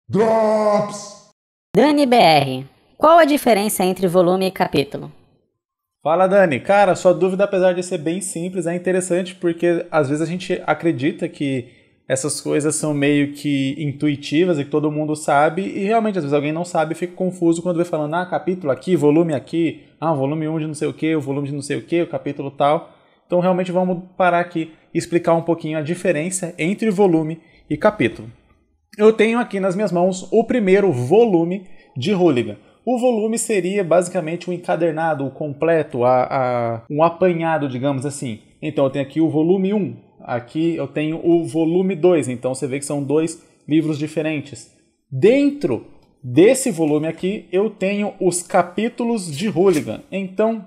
Drops! Dani BR, qual a diferença entre volume e capítulo? Fala, Dani. Cara, sua dúvida, apesar de ser bem simples, é interessante porque às vezes a gente acredita que essas coisas são meio que intuitivas e que todo mundo sabe, e realmente às vezes alguém não sabe e fica confuso quando vê falando, capítulo aqui, volume 1 de não sei o que, o volume de não sei o que, o capítulo tal. Então realmente vamos parar aqui e explicar um pouquinho a diferença entre volume e capítulo. Eu tenho aqui nas minhas mãos o primeiro volume de Hooligan. O volume seria basicamente um encadernado, o completo, um apanhado, digamos assim. Então eu tenho aqui o volume 1, aqui eu tenho o volume 2, então você vê que são dois livros diferentes. Dentro desse volume aqui eu tenho os capítulos de Hooligan. Então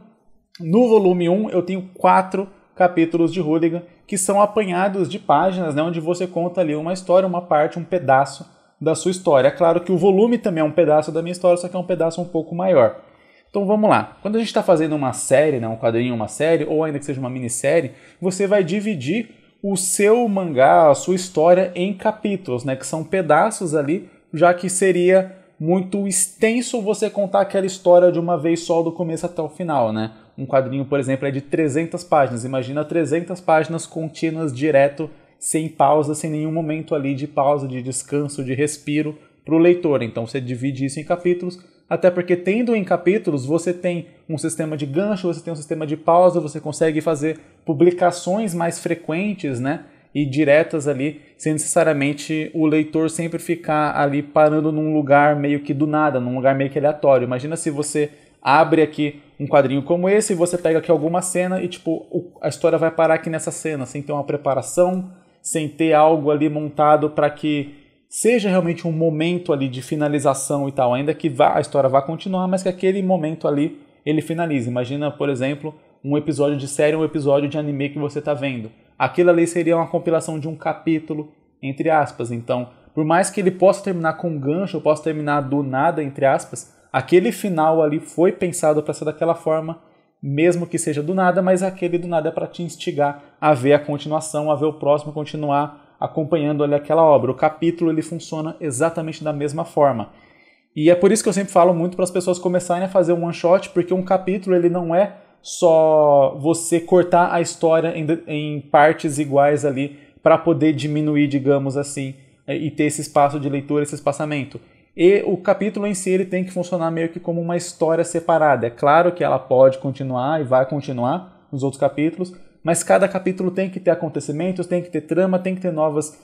no volume 1 eu tenho 4 capítulos de Hooligan, que são apanhados de páginas, né, onde você conta ali uma história, uma parte, um pedaço da sua história. É claro que o volume também é um pedaço da minha história, só que é um pedaço um pouco maior. Então vamos lá. Quando a gente está fazendo uma série, né, um quadrinho, uma série, ou ainda que seja uma minissérie, você vai dividir o seu mangá, a sua história em capítulos, né, que são pedaços ali, já que seria muito extenso você contar aquela história de uma vez só do começo até o final, né? Um quadrinho, por exemplo, é de 300 páginas. Imagina 300 páginas contínuas direto, sem pausa, sem nenhum momento ali de pausa, de descanso, de respiro para o leitor. Então você divide isso em capítulos, até porque tendo em capítulos você tem um sistema de gancho, você tem um sistema de pausa, você consegue fazer publicações mais frequentes, né? E diretas ali, sem necessariamente o leitor sempre ficar ali parando num lugar meio que do nada, num lugar meio que aleatório. Imagina se você abre aqui um quadrinho como esse e você pega aqui alguma cena e tipo a história vai parar aqui nessa cena, sem ter uma preparação, sem ter algo ali montado para que seja realmente um momento ali de finalização e tal, ainda que a história vá continuar, mas que aquele momento ali ele finalize. Imagina, por exemplo, um episódio de série, um episódio de anime que você está vendo. Aquilo ali seria uma compilação de um capítulo, entre aspas. Então, por mais que ele possa terminar com um gancho, ou possa terminar do nada, entre aspas, aquele final ali foi pensado para ser daquela forma, mesmo que seja do nada, mas aquele do nada é para te instigar a ver a continuação, a ver o próximo, continuar acompanhando ali aquela obra. O capítulo ele funciona exatamente da mesma forma. E é por isso que eu sempre falo muito para as pessoas começarem a fazer um one shot, porque um capítulo ele não é só você cortar a história em partes iguais ali para poder diminuir, digamos assim, e ter esse espaço de leitura, esse espaçamento. E o capítulo em si ele tem que funcionar meio que como uma história separada. É claro que ela pode continuar e vai continuar nos outros capítulos, mas cada capítulo tem que ter acontecimentos, tem que ter trama, tem que ter novas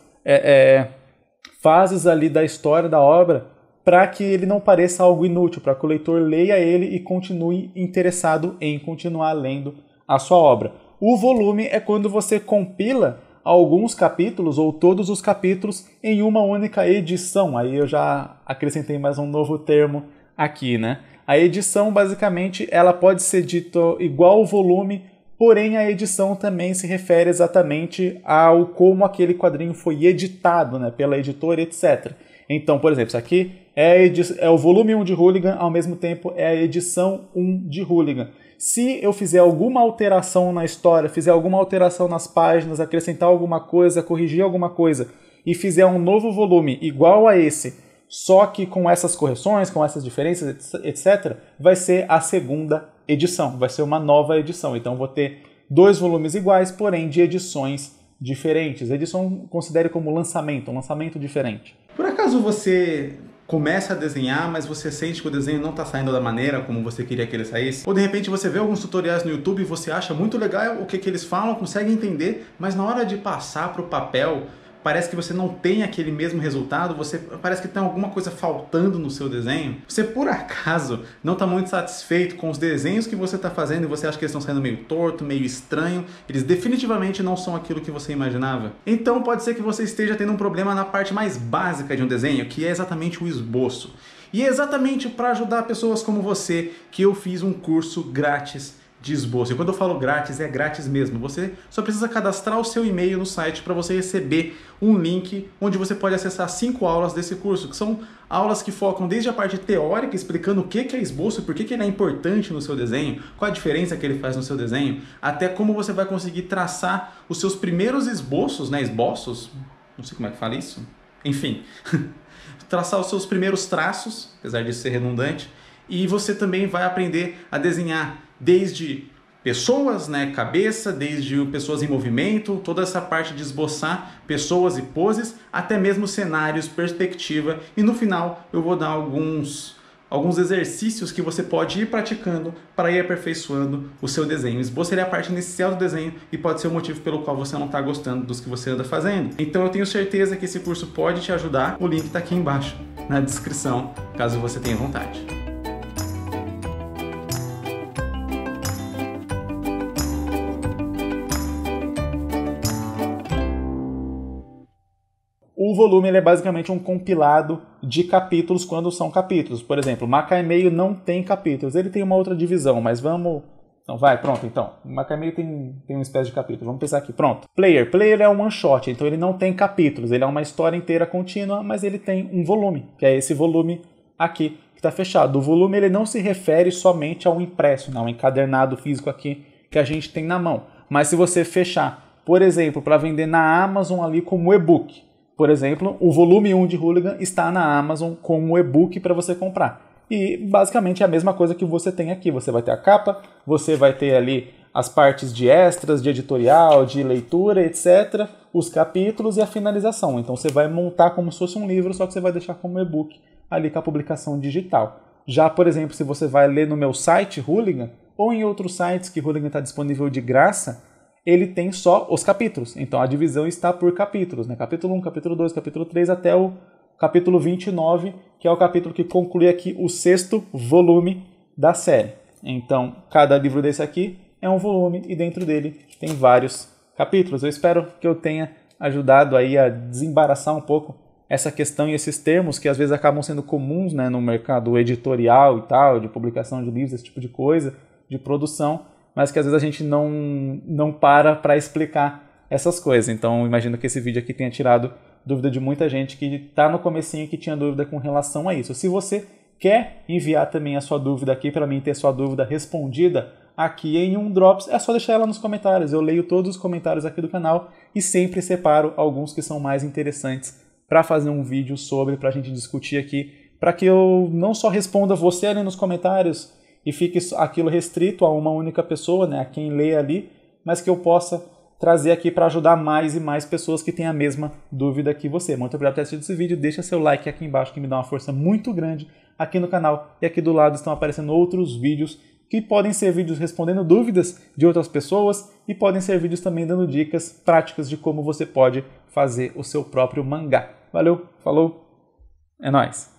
fases ali da história da obra, para que ele não pareça algo inútil, para que o leitor leia ele e continue interessado em continuar lendo a sua obra. O volume é quando você compila alguns capítulos ou todos os capítulos em uma única edição. Aí eu já acrescentei mais um novo termo aqui, né? A edição, basicamente, ela pode ser dita igual ao volume, porém a edição também se refere exatamente ao como aquele quadrinho foi editado, né, pela editora, etc. Então, por exemplo, isso aqui é o volume 1 de Hooligan, ao mesmo tempo é a edição 1 de Hooligan. Se eu fizer alguma alteração na história, fizer alguma alteração nas páginas, acrescentar alguma coisa, corrigir alguma coisa e fizer um novo volume igual a esse, só que com essas correções, com essas diferenças, etc., vai ser a segunda edição, vai ser uma nova edição. Então vou ter 2 volumes iguais, porém de edições diferentes. Edição considere como lançamento, um lançamento diferente. Por acaso você começa a desenhar, mas você sente que o desenho não está saindo da maneira como você queria que ele saísse? Ou de repente você vê alguns tutoriais no YouTube e você acha muito legal o que eles falam, consegue entender, mas na hora de passar para o papel, parece que você não tem aquele mesmo resultado, parece que tem alguma coisa faltando no seu desenho. Você por acaso não está muito satisfeito com os desenhos que você está fazendo e você acha que eles estão saindo meio torto, meio estranho, eles definitivamente não são aquilo que você imaginava? Então pode ser que você esteja tendo um problema na parte mais básica de um desenho, que é exatamente o esboço. E é exatamente para ajudar pessoas como você que eu fiz um curso grátis de esboço. E quando eu falo grátis, é grátis mesmo. Você só precisa cadastrar o seu e-mail no site para você receber um link onde você pode acessar 5 aulas desse curso, que são aulas que focam desde a parte teórica, explicando o que é esboço, por que ele é importante no seu desenho, qual a diferença que ele faz no seu desenho, até como você vai conseguir traçar os seus primeiros esboços, né? Esboços? Não sei como é que fala isso. Enfim, traçar os seus primeiros traços, apesar de ser redundante, e você também vai aprender a desenhar desde pessoas, né, cabeça, desde pessoas em movimento, toda essa parte de esboçar pessoas e poses, até mesmo cenários, perspectiva, e no final eu vou dar alguns exercícios que você pode ir praticando para ir aperfeiçoando o seu desenho. Esboço é a parte inicial do desenho e pode ser o motivo pelo qual você não está gostando dos que você anda fazendo. Então eu tenho certeza que esse curso pode te ajudar. O link está aqui embaixo na descrição, caso você tenha vontade. O volume ele é basicamente um compilado de capítulos quando são capítulos. Por exemplo, Maca e Meio não tem capítulos. Ele tem uma outra divisão, mas vamos... Não, vai, pronto, então. Maca e Meio tem uma espécie de capítulo. Vamos pensar aqui, pronto. Player é um one shot, então ele não tem capítulos. Ele é uma história inteira contínua, mas ele tem um volume, que é esse volume aqui, que está fechado. O volume ele não se refere somente ao impresso, não, ao encadernado físico aqui que a gente tem na mão. Mas se você fechar, por exemplo, para vender na Amazon ali como e-book, por exemplo, o volume 1 de Hooligan está na Amazon como e-book para você comprar. E basicamente é a mesma coisa que você tem aqui. Você vai ter a capa, você vai ter ali as partes de extras, de editorial, de leitura, etc. Os capítulos e a finalização. Então você vai montar como se fosse um livro, só que você vai deixar como e-book ali com a publicação digital. Já, por exemplo, se você vai ler no meu site Hooligan, ou em outros sites que Hooligan está disponível de graça, ele tem só os capítulos. Então a divisão está por capítulos, né? Capítulo 1, capítulo 2, capítulo 3 até o capítulo 29, que é o capítulo que conclui aqui o 6º volume da série. Então cada livro desse aqui é um volume e dentro dele tem vários capítulos. Eu espero que eu tenha ajudado aí a desembaraçar um pouco essa questão e esses termos que às vezes acabam sendo comuns, né, no mercado editorial e tal, de publicação de livros, esse tipo de coisa, de produção, mas que às vezes a gente não para explicar essas coisas. Então, imagino que esse vídeo aqui tenha tirado dúvida de muita gente que está no comecinho e que tinha dúvida com relação a isso. Se você quer enviar também a sua dúvida aqui para mim ter sua dúvida respondida aqui em um Drops, é só deixar ela nos comentários. Eu leio todos os comentários aqui do canal e sempre separo alguns que são mais interessantes para fazer um vídeo sobre, para a gente discutir aqui, para que eu não só responda você ali nos comentários e fique aquilo restrito a uma única pessoa, né, a quem lê ali, mas que eu possa trazer aqui para ajudar mais e mais pessoas que têm a mesma dúvida que você. Muito obrigado por ter assistido esse vídeo, deixa seu like aqui embaixo que me dá uma força muito grande aqui no canal, e aqui do lado estão aparecendo outros vídeos que podem ser vídeos respondendo dúvidas de outras pessoas e podem ser vídeos também dando dicas práticas de como você pode fazer o seu próprio mangá. Valeu, falou, é nóis!